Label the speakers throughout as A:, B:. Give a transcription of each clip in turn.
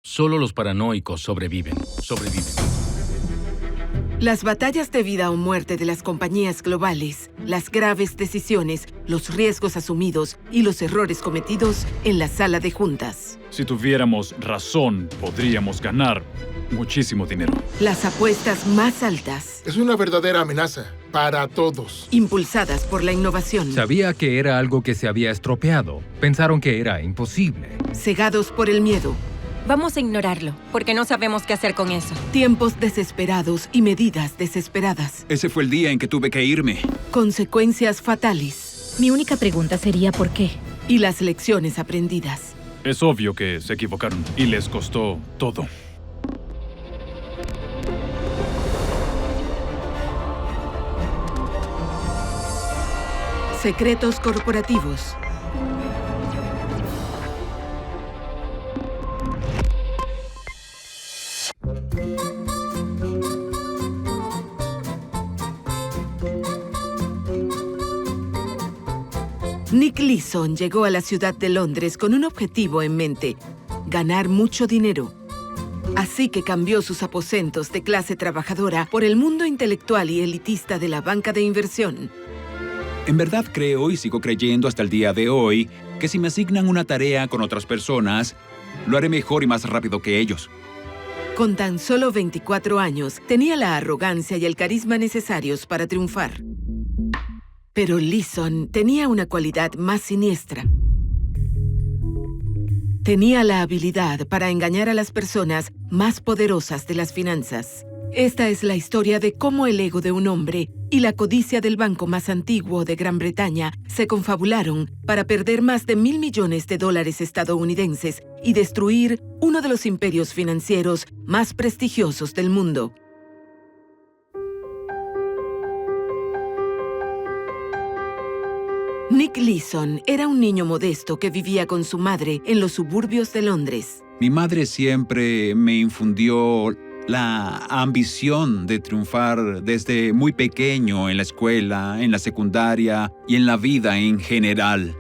A: Solo los paranoicos sobreviven.
B: Las batallas de vida o muerte de las compañías globales, las graves decisiones, los riesgos asumidos y los errores cometidos en la sala de juntas.
C: Si tuviéramos razón, podríamos ganar muchísimo dinero.
B: Las apuestas más altas.
D: Es una verdadera amenaza para todos.
B: Impulsadas por la innovación.
E: Sabía que era algo que se había estropeado. Pensaron que era imposible.
B: Cegados por el miedo.
F: Vamos a ignorarlo, porque no sabemos qué hacer con eso.
B: Tiempos desesperados y medidas desesperadas.
G: Ese fue el día en que tuve que irme.
B: Consecuencias fatales.
H: Mi única pregunta sería ¿por qué?
B: Y las lecciones aprendidas.
C: Es obvio que se equivocaron y les costó todo.
B: Secretos corporativos. Nick Leeson llegó a la ciudad de Londres con un objetivo en mente: ganar mucho dinero. Así que cambió sus aposentos de clase trabajadora por el mundo intelectual y elitista de la banca de inversión.
G: En verdad creo y sigo creyendo hasta el día de hoy que si me asignan una tarea con otras personas, lo haré mejor y más rápido que ellos.
B: Con tan solo 24 años, tenía la arrogancia y el carisma necesarios para triunfar. Pero Leeson tenía una cualidad más siniestra. Tenía la habilidad para engañar a las personas más poderosas de las finanzas. Esta es la historia de cómo el ego de un hombre y la codicia del banco más antiguo de Gran Bretaña se confabularon para perder más de $1.000 millones estadounidenses y destruir uno de los imperios financieros más prestigiosos del mundo. Nick Leeson era un niño modesto que vivía con su madre en los suburbios de Londres.
G: Mi madre siempre me infundió la ambición de triunfar desde muy pequeño en la escuela, en la secundaria y en la vida en general.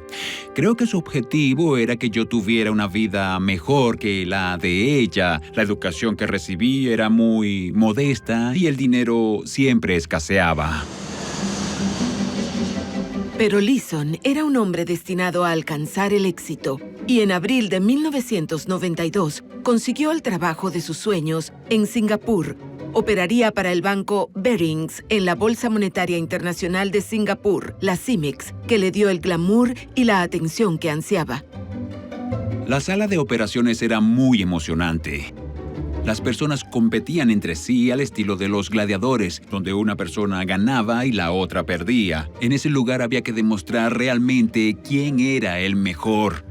G: Creo que su objetivo era que yo tuviera una vida mejor que la de ella. La educación que recibí era muy modesta y el dinero siempre escaseaba.
B: Pero Leeson era un hombre destinado a alcanzar el éxito, y en abril de 1992 consiguió el trabajo de sus sueños en Singapur. Operaría para el banco Barings en la Bolsa Monetaria Internacional de Singapur, la CIMEX, que le dio el glamour y la atención que ansiaba.
G: La sala de operaciones era muy emocionante. Las personas competían entre sí al estilo de los gladiadores, donde una persona ganaba y la otra perdía. En ese lugar había que demostrar realmente quién era el mejor.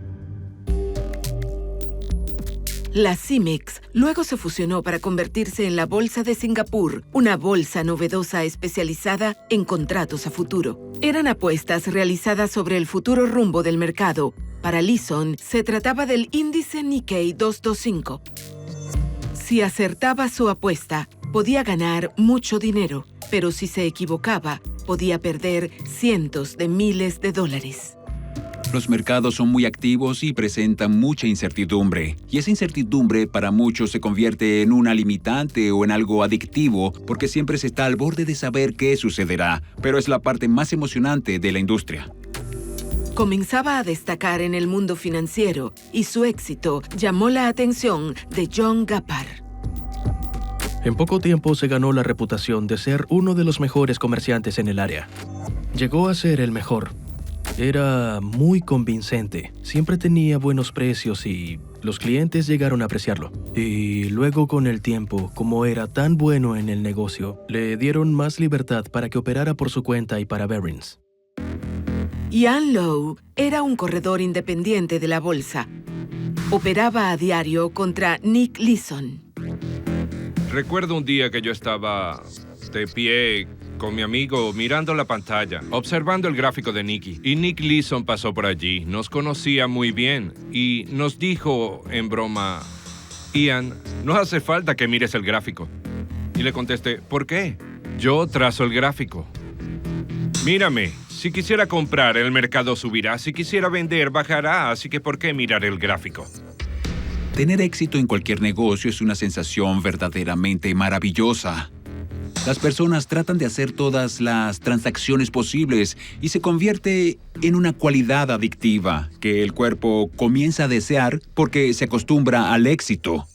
B: La CIMEX luego se fusionó para convertirse en la Bolsa de Singapur, una bolsa novedosa especializada en contratos a futuro. Eran apuestas realizadas sobre el futuro rumbo del mercado. Para Leeson, se trataba del índice Nikkei 225. Si acertaba su apuesta, podía ganar mucho dinero, pero si se equivocaba, podía perder cientos de miles de dólares.
G: Los mercados son muy activos y presentan mucha incertidumbre. Y esa incertidumbre para muchos se convierte en una limitante o en algo adictivo, porque siempre se está al borde de saber qué sucederá, pero es la parte más emocionante de la industria.
B: Comenzaba a destacar en el mundo financiero y su éxito llamó la atención de John Gappar.
I: En poco tiempo se ganó la reputación de ser uno de los mejores comerciantes en el área. Llegó a ser el mejor. Era muy convincente, siempre tenía buenos precios y los clientes llegaron a apreciarlo. Y luego con el tiempo, como era tan bueno en el negocio, le dieron más libertad para que operara por su cuenta y para Barings.
B: Ian Lowe era un corredor independiente de la bolsa. Operaba a diario contra Nick Leeson.
J: Recuerdo un día que yo estaba de pie con mi amigo mirando la pantalla, observando el gráfico de Nicky. Y Nick Leeson pasó por allí, nos conocía muy bien y nos dijo en broma: Ian, no hace falta que mires el gráfico. Y le contesté: ¿por qué? Yo trazo el gráfico. Mírame, si quisiera comprar, el mercado subirá. Si quisiera vender, bajará. Así que ¿por qué mirar el gráfico?
G: Tener éxito en cualquier negocio es una sensación verdaderamente maravillosa. Las personas tratan de hacer todas las transacciones posibles y se convierte en una cualidad adictiva que el cuerpo comienza a desear porque se acostumbra al éxito.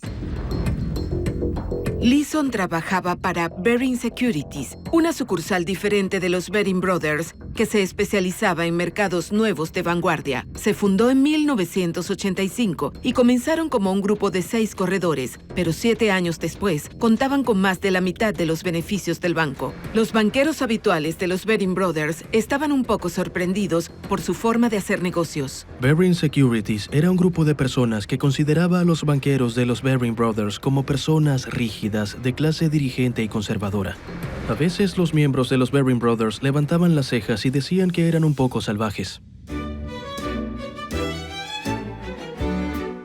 B: Leeson trabajaba para Baring Securities, una sucursal diferente de los Baring Brothers, que se especializaba en mercados nuevos de vanguardia. Se fundó en 1985 y comenzaron como un grupo de 6 corredores, pero 7 años después contaban con más de la mitad de los beneficios del banco. Los banqueros habituales de los Baring Brothers estaban un poco sorprendidos por su forma de hacer negocios.
I: Baring Securities era un grupo de personas que consideraba a los banqueros de los Baring Brothers como personas rígidas, de clase dirigente y conservadora. A veces los miembros de los Baring Brothers levantaban las cejas y decían que eran un poco salvajes.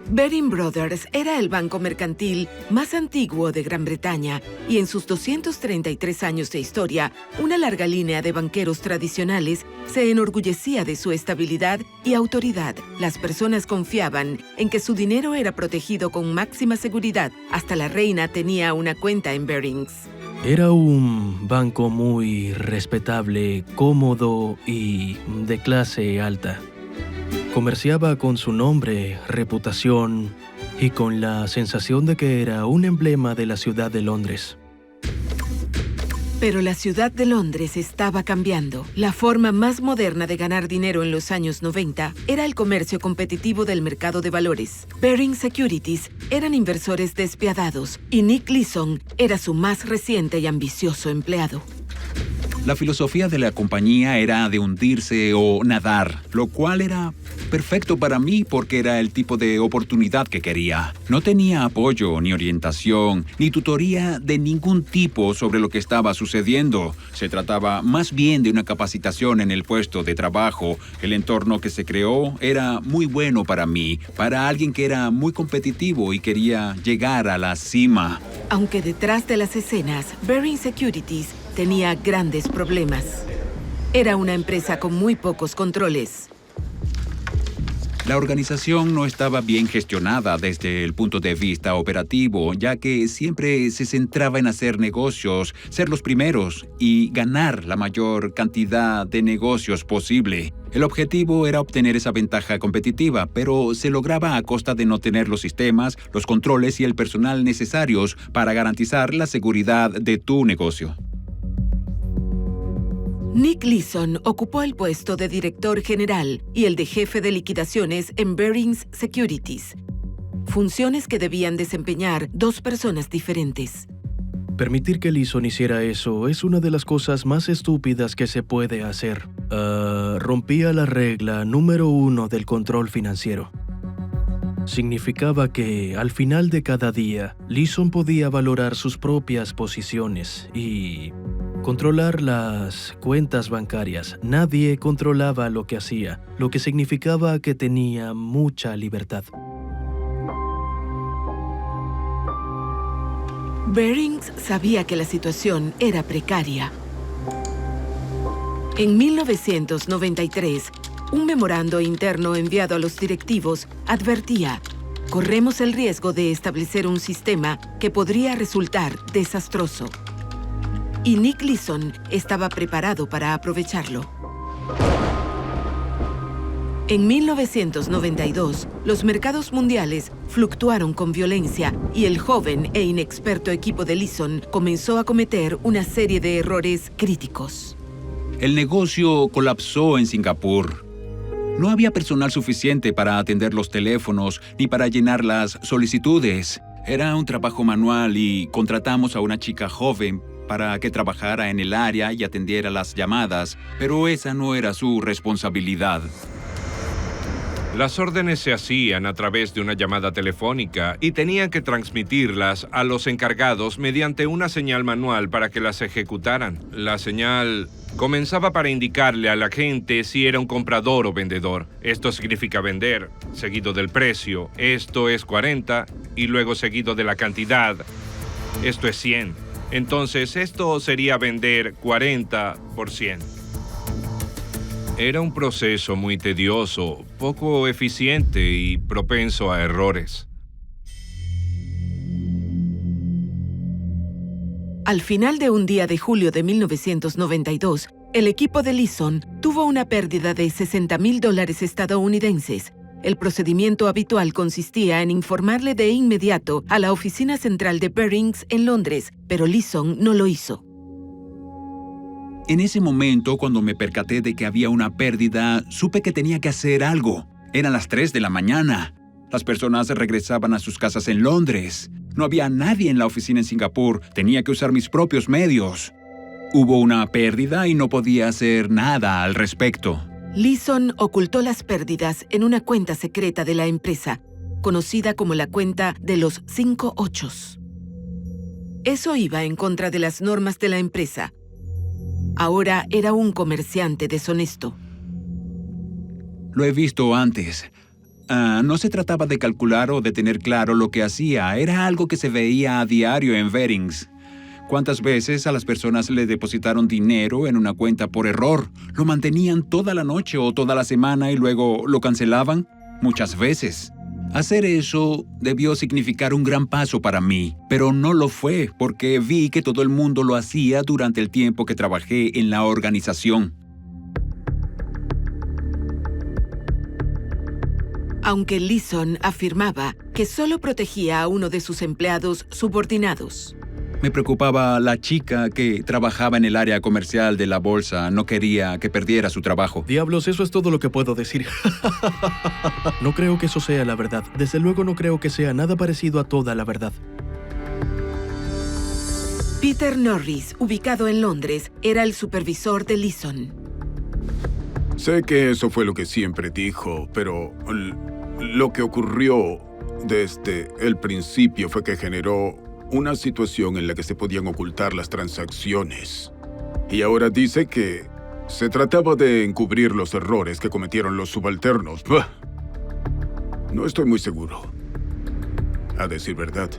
B: Baring Brothers era el banco mercantil más antiguo de Gran Bretaña y en sus 233 años de historia, una larga línea de banqueros tradicionales se enorgullecía de su estabilidad y autoridad. Las personas confiaban en que su dinero era protegido con máxima seguridad. Hasta la reina tenía una cuenta en Barings.
I: Era un banco muy respetable, cómodo y de clase alta. Comerciaba con su nombre, reputación y con la sensación de que era un emblema de la ciudad de Londres.
B: Pero la ciudad de Londres estaba cambiando. La forma más moderna de ganar dinero en los años 90 era el comercio competitivo del mercado de valores. Baring Securities eran inversores despiadados y Nick Leeson era su más reciente y ambicioso empleado.
G: La filosofía de la compañía era de hundirse o nadar, lo cual era perfecto para mí porque era el tipo de oportunidad que quería. No tenía apoyo, ni orientación, ni tutoría de ningún tipo sobre lo que estaba sucediendo. Se trataba más bien de una capacitación en el puesto de trabajo. El entorno que se creó era muy bueno para mí, para alguien que era muy competitivo y quería llegar a la cima.
B: Aunque detrás de las escenas, Baring Securities tenía grandes problemas. Era una empresa con muy pocos controles.
G: La organización no estaba bien gestionada desde el punto de vista operativo, ya que siempre se centraba en hacer negocios, ser los primeros y ganar la mayor cantidad de negocios posible. El objetivo era obtener esa ventaja competitiva, pero se lograba a costa de no tener los sistemas, los controles y el personal necesarios para garantizar la seguridad de tu negocio.
B: Nick Leeson ocupó el puesto de director general y el de jefe de liquidaciones en Baring Securities, funciones que debían desempeñar 2 personas diferentes.
I: Permitir que Leeson hiciera eso es una de las cosas más estúpidas que se puede hacer. Rompía la regla número 1 del control financiero. Significaba que, al final de cada día, Leeson podía valorar sus propias posiciones y controlar las cuentas bancarias. Nadie controlaba lo que hacía, lo que significaba que tenía mucha libertad.
B: Barings sabía que la situación era precaria. En 1993, un memorando interno enviado a los directivos advertía: corremos el riesgo de establecer un sistema que podría resultar desastroso. Y Nick Leeson estaba preparado para aprovecharlo. En 1992, los mercados mundiales fluctuaron con violencia y el joven e inexperto equipo de Leeson comenzó a cometer una serie de errores críticos.
G: El negocio colapsó en Singapur. No había personal suficiente para atender los teléfonos ni para llenar las solicitudes. Era un trabajo manual y contratamos a una chica joven para que trabajara en el área y atendiera las llamadas, pero esa no era su responsabilidad.
J: Las órdenes se hacían a través de una llamada telefónica y tenían que transmitirlas a los encargados mediante una señal manual para que las ejecutaran. La señal comenzaba para indicarle a la gente si era un comprador o vendedor. Esto significa vender, seguido del precio. Esto es 40 y luego seguido de la cantidad. Esto es 100. Entonces, esto sería vender 40 por 100. Era un proceso muy tedioso, poco eficiente y propenso a errores.
B: Al final de un día de julio de 1992, el equipo de Leeson tuvo una pérdida de $60,000 estadounidenses. El procedimiento habitual consistía en informarle de inmediato a la oficina central de Barings en Londres, pero Leeson no lo hizo.
G: En ese momento, cuando me percaté de que había una pérdida, supe que tenía que hacer algo. Eran las 3 de la mañana. Las personas regresaban a sus casas en Londres. No había nadie en la oficina en Singapur. Tenía que usar mis propios medios. Hubo una pérdida y no podía hacer nada al respecto.
B: Leeson ocultó las pérdidas en una cuenta secreta de la empresa, conocida como la cuenta de los 5 ochos. Eso iba en contra de las normas de la empresa. Ahora era un comerciante deshonesto.
G: Lo he visto antes. No se trataba de calcular o de tener claro lo que hacía. Era algo que se veía a diario en Barings. ¿Cuántas veces a las personas le depositaron dinero en una cuenta por error? ¿Lo mantenían toda la noche o toda la semana y luego lo cancelaban? Muchas veces. Hacer eso debió significar un gran paso para mí, pero no lo fue porque vi que todo el mundo lo hacía durante el tiempo que trabajé en la organización.
B: Aunque Leeson afirmaba que solo protegía a uno de sus empleados subordinados.
G: Me preocupaba la chica que trabajaba en el área comercial de la bolsa. No quería que perdiera su trabajo.
I: Diablos, eso es todo lo que puedo decir. No creo que eso sea la verdad. Desde luego no creo que sea nada parecido a toda la verdad.
B: Peter Norris, ubicado en Londres, era el supervisor de Leeson.
K: Sé que eso fue lo que siempre dijo, pero lo que ocurrió desde el principio fue que generó una situación en la que se podían ocultar las transacciones. Y ahora dice que se trataba de encubrir los errores que cometieron los subalternos. ¡Bah! No estoy muy seguro, a decir verdad.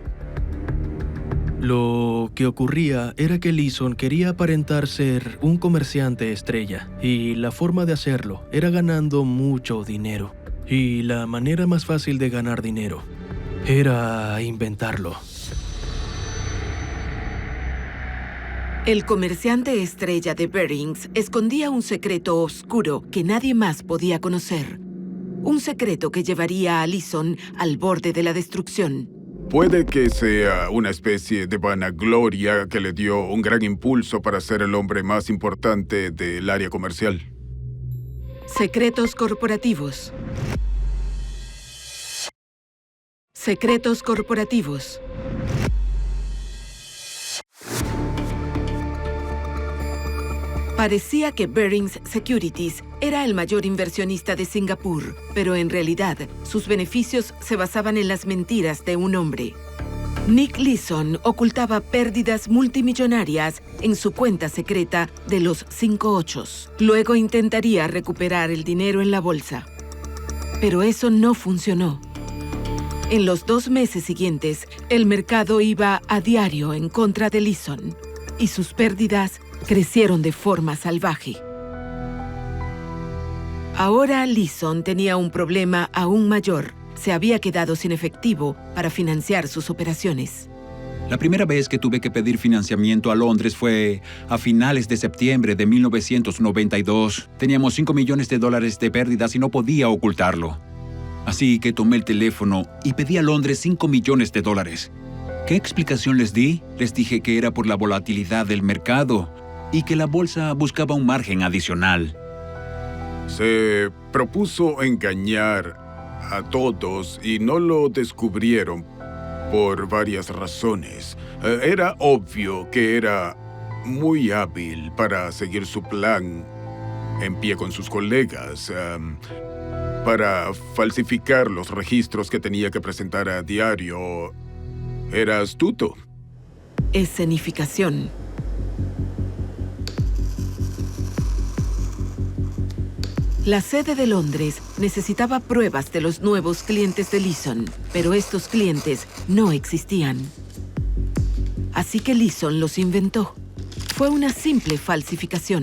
I: Lo que ocurría era que Leeson quería aparentar ser un comerciante estrella, y la forma de hacerlo era ganando mucho dinero. Y la manera más fácil de ganar dinero era inventarlo.
B: El comerciante estrella de Barings escondía un secreto oscuro que nadie más podía conocer. Un secreto que llevaría a Leeson al borde de la destrucción.
K: Puede que sea una especie de vanagloria que le dio un gran impulso para ser el hombre más importante del área comercial.
B: Secretos corporativos. Secretos corporativos. Parecía que Barings Securities era el mayor inversionista de Singapur, pero en realidad sus beneficios se basaban en las mentiras de un hombre. Nick Leeson ocultaba pérdidas multimillonarias en su cuenta secreta de los 5 ochos. Luego intentaría recuperar el dinero en la bolsa. Pero eso no funcionó. En los 2 meses siguientes, el mercado iba a diario en contra de Leeson, y sus pérdidas crecieron de forma salvaje. Ahora Leeson tenía un problema aún mayor. Se había quedado sin efectivo para financiar sus operaciones.
G: La primera vez que tuve que pedir financiamiento a Londres fue a finales de septiembre de 1992. Teníamos $5 millones de pérdidas y no podía ocultarlo. Así que tomé el teléfono y pedí a Londres $5 millones. ¿Qué explicación les di? Les dije que era por la volatilidad del mercado y que la bolsa buscaba un margen adicional.
K: Se propuso engañar a todos y no lo descubrieron por varias razones. Era obvio que era muy hábil para seguir su plan en pie con sus colegas, para falsificar los registros que tenía que presentar a diario. Era astuto.
B: Escenificación. La sede de Londres necesitaba pruebas de los nuevos clientes de Leeson, pero estos clientes no existían. Así que Leeson los inventó. Fue una simple falsificación.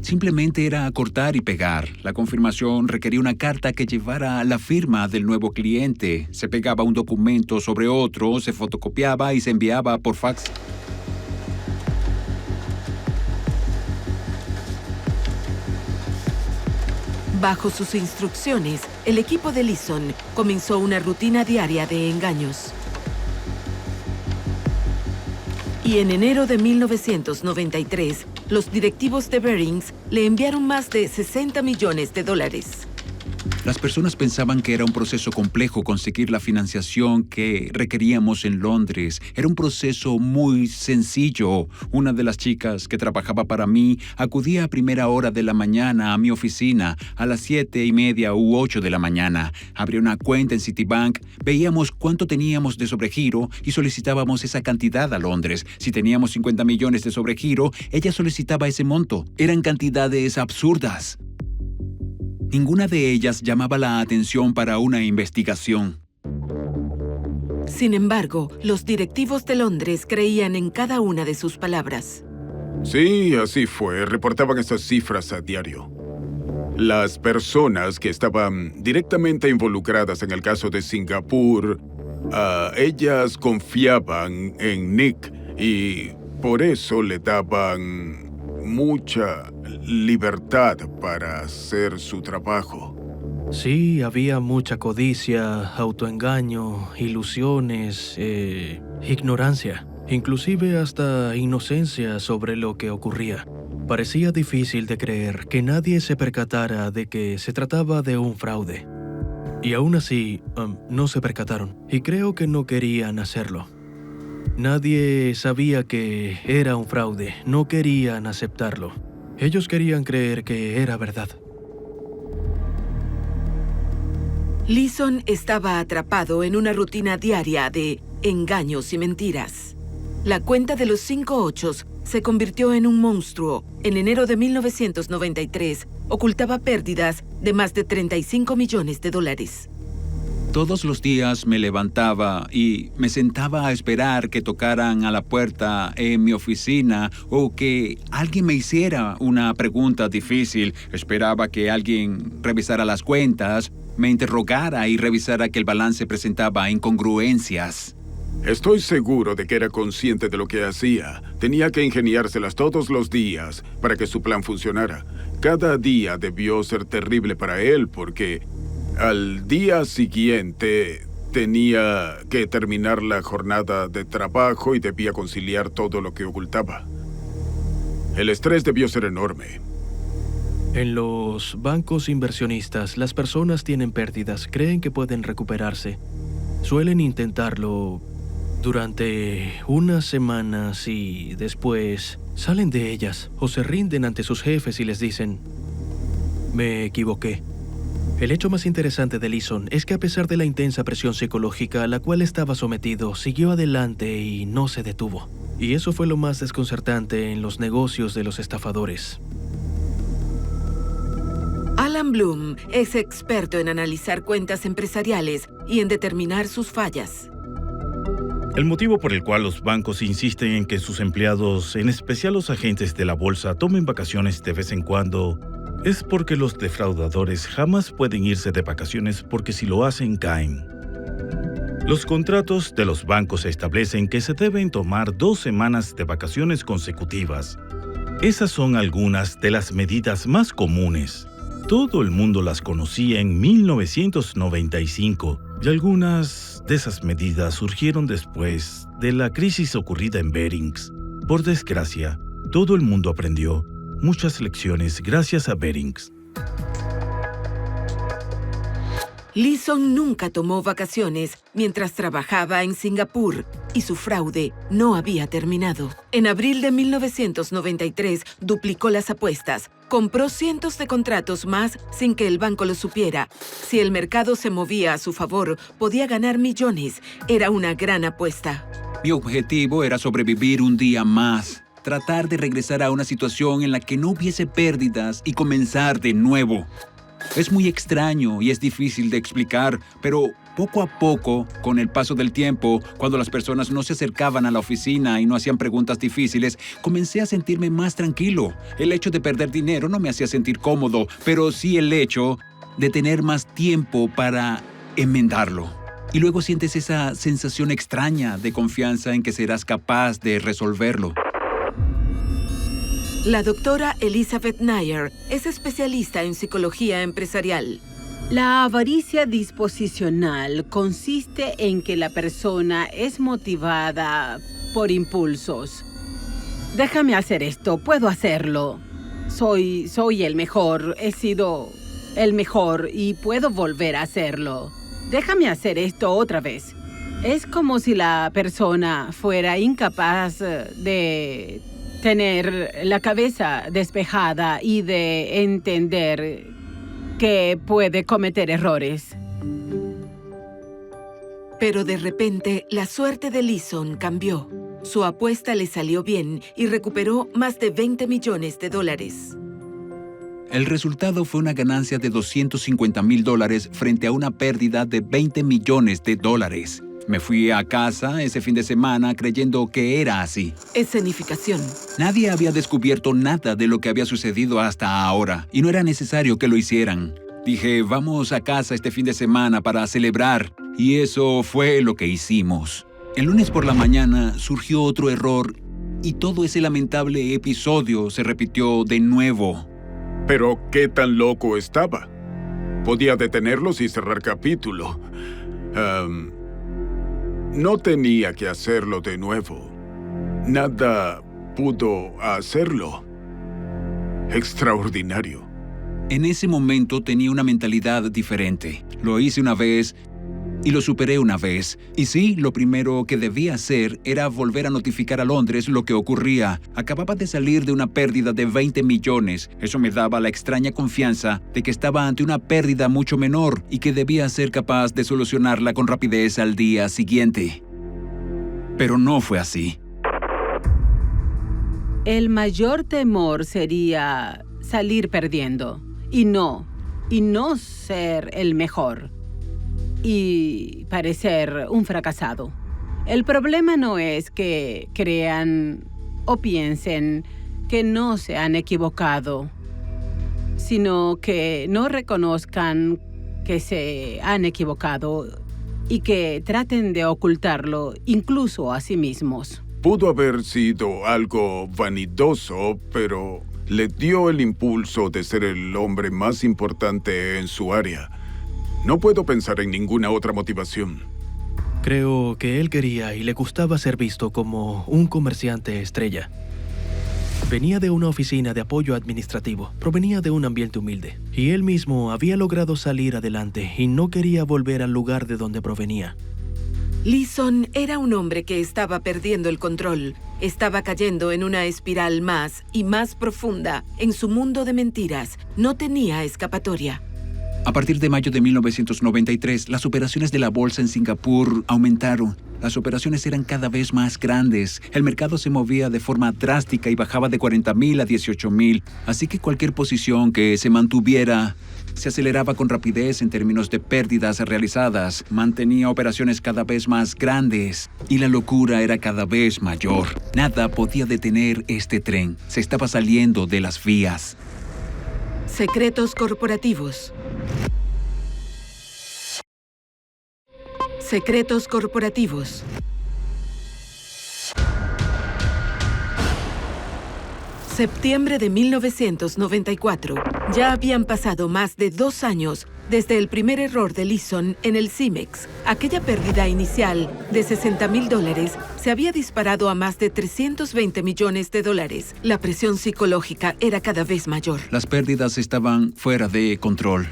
G: Simplemente era cortar y pegar. La confirmación requería una carta que llevara la firma del nuevo cliente. Se pegaba un documento sobre otro, se fotocopiaba y se enviaba por fax.
B: Bajo sus instrucciones, el equipo de Leeson comenzó una rutina diaria de engaños. Y en enero de 1993, los directivos de Barings le enviaron más de $60 millones.
G: Las personas pensaban que era un proceso complejo conseguir la financiación que requeríamos en Londres. Era un proceso muy sencillo. Una de las chicas que trabajaba para mí acudía a primera hora de la mañana a mi oficina, a las 7:30 u 8 de la mañana. Abría una cuenta en Citibank, veíamos cuánto teníamos de sobregiro y solicitábamos esa cantidad a Londres. Si teníamos 50 millones de sobregiro, ella solicitaba ese monto. Eran cantidades absurdas. Ninguna de ellas llamaba la atención para una investigación.
B: Sin embargo, los directivos de Londres creían en cada una de sus palabras.
K: Sí, así fue. Reportaban esas cifras a diario. Las personas que estaban directamente involucradas en el caso de Singapur, ellas confiaban en Nick y por eso le daban mucha libertad para hacer su trabajo.
I: Sí, había mucha codicia, autoengaño, ilusiones, ignorancia, inclusive hasta inocencia sobre lo que ocurría. Parecía difícil de creer que nadie se percatara de que se trataba de un fraude. Y aún así, no se percataron, y creo que no querían hacerlo. Nadie sabía que era un fraude, no querían aceptarlo. Ellos querían creer que era verdad.
B: Leeson estaba atrapado en una rutina diaria de engaños y mentiras. La cuenta de los 5 ochos se convirtió en un monstruo. En enero de 1993, ocultaba pérdidas de más de $35 millones.
G: Todos los días me levantaba y me sentaba a esperar que tocaran a la puerta en mi oficina o que alguien me hiciera una pregunta difícil. Esperaba que alguien revisara las cuentas, me interrogara y revisara que el balance presentaba incongruencias.
K: Estoy seguro de que era consciente de lo que hacía. Tenía que ingeniárselas todos los días para que su plan funcionara. Cada día debió ser terrible para él porque al día siguiente tenía que terminar la jornada de trabajo y debía conciliar todo lo que ocultaba. El estrés debió ser enorme.
I: En los bancos inversionistas, las personas tienen pérdidas, creen que pueden recuperarse. Suelen intentarlo durante unas semanas y después salen de ellas o se rinden ante sus jefes y les dicen: me equivoqué. El hecho más interesante de Leeson es que a pesar de la intensa presión psicológica a la cual estaba sometido, siguió adelante y no se detuvo. Y eso fue lo más desconcertante en los negocios de los estafadores.
B: Alan Bloom es experto en analizar cuentas empresariales y en determinar sus fallas.
A: El motivo por el cual los bancos insisten en que sus empleados, en especial los agentes de la bolsa, tomen vacaciones de vez en cuando, es porque los defraudadores jamás pueden irse de vacaciones porque si lo hacen, caen. Los contratos de los bancos establecen que se deben tomar 2 semanas de vacaciones consecutivas. Esas son algunas de las medidas más comunes. Todo el mundo las conocía en 1995 y algunas de esas medidas surgieron después de la crisis ocurrida en Barings. Por desgracia, todo el mundo aprendió muchas lecciones gracias a Barings.
B: Leeson nunca tomó vacaciones mientras trabajaba en Singapur y su fraude no había terminado. En abril de 1993 duplicó las apuestas, compró cientos de contratos más sin que el banco lo supiera. Si el mercado se movía a su favor, podía ganar millones. Era una gran apuesta.
G: Mi objetivo era sobrevivir un día más. Tratar de regresar a una situación en la que no hubiese pérdidas y comenzar de nuevo. Es muy extraño y es difícil de explicar, pero poco a poco, con el paso del tiempo, cuando las personas no se acercaban a la oficina y no hacían preguntas difíciles, comencé a sentirme más tranquilo. El hecho de perder dinero no me hacía sentir cómodo, pero sí el hecho de tener más tiempo para enmendarlo. Y luego sientes esa sensación extraña de confianza en que serás capaz de resolverlo.
B: La doctora Elizabeth Nair es especialista en psicología empresarial.
L: La avaricia disposicional consiste en que la persona es motivada por impulsos. Déjame hacer esto, puedo hacerlo. Soy el mejor, he sido el mejor y puedo volver a hacerlo. Déjame hacer esto otra vez. Es como si la persona fuera incapaz de tener la cabeza despejada y de entender que puede cometer errores.
B: Pero de repente, la suerte de Leeson cambió. Su apuesta le salió bien y recuperó más de $20 millones.
G: El resultado fue una ganancia de $250,000 frente a una pérdida de $20 millones. Me fui a casa ese fin de semana creyendo que era así.
B: Escenificación.
G: Nadie había descubierto nada de lo que había sucedido hasta ahora, y no era necesario que lo hicieran. Dije, vamos a casa este fin de semana para celebrar, y eso fue lo que hicimos. El lunes por la mañana surgió otro error, y todo ese lamentable episodio se repitió de nuevo.
K: Pero, ¿qué tan loco estaba? Podía detenerlos y cerrar capítulo. No tenía que hacerlo de nuevo. Nada pudo hacerlo. Extraordinario.
G: En ese momento tenía una mentalidad diferente. Lo hice una vez y lo superé una vez. Y sí, lo primero que debía hacer era volver a notificar a Londres lo que ocurría. Acababa de salir de una pérdida de 20 millones. Eso me daba la extraña confianza de que estaba ante una pérdida mucho menor y que debía ser capaz de solucionarla con rapidez al día siguiente. Pero no fue así.
L: El mayor temor sería salir perdiendo y no ser el mejor. Y parecer un fracasado. El problema no es que crean o piensen que no se han equivocado, sino que no reconozcan que se han equivocado y que traten de ocultarlo incluso a sí mismos.
K: Pudo haber sido algo vanidoso, pero le dio el impulso de ser el hombre más importante en su área. No puedo pensar en ninguna otra motivación.
I: Creo que él quería y le gustaba ser visto como un comerciante estrella. Venía de una oficina de apoyo administrativo, provenía de un ambiente humilde, y él mismo había logrado salir adelante y no quería volver al lugar de donde provenía.
B: Leeson era un hombre que estaba perdiendo el control. Estaba cayendo en una espiral más y más profunda en su mundo de mentiras. No tenía escapatoria.
G: A partir de mayo de 1993, las operaciones de la bolsa en Singapur aumentaron. Las operaciones eran cada vez más grandes. El mercado se movía de forma drástica y bajaba de 40,000 a 18,000. Así que cualquier posición que se mantuviera se aceleraba con rapidez en términos de pérdidas realizadas. Mantenía operaciones cada vez más grandes y la locura era cada vez mayor. Nada podía detener este tren. Se estaba saliendo de las vías.
B: Secretos corporativos. Secretos corporativos. Septiembre de 1994. Ya habían pasado más de 2 años desde el primer error de Leeson en el CIMEX. Aquella pérdida inicial de $60,000 se había disparado a más de $320 millones. La presión psicológica era cada vez mayor.
G: Las pérdidas estaban fuera de control.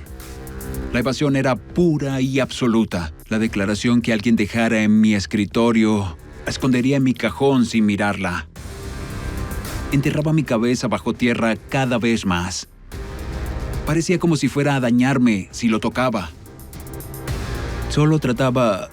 G: La evasión era pura y absoluta. La declaración que alguien dejara en mi escritorio la escondería en mi cajón sin mirarla. Enterraba mi cabeza bajo tierra cada vez más. Parecía como si fuera a dañarme si lo tocaba. Solo trataba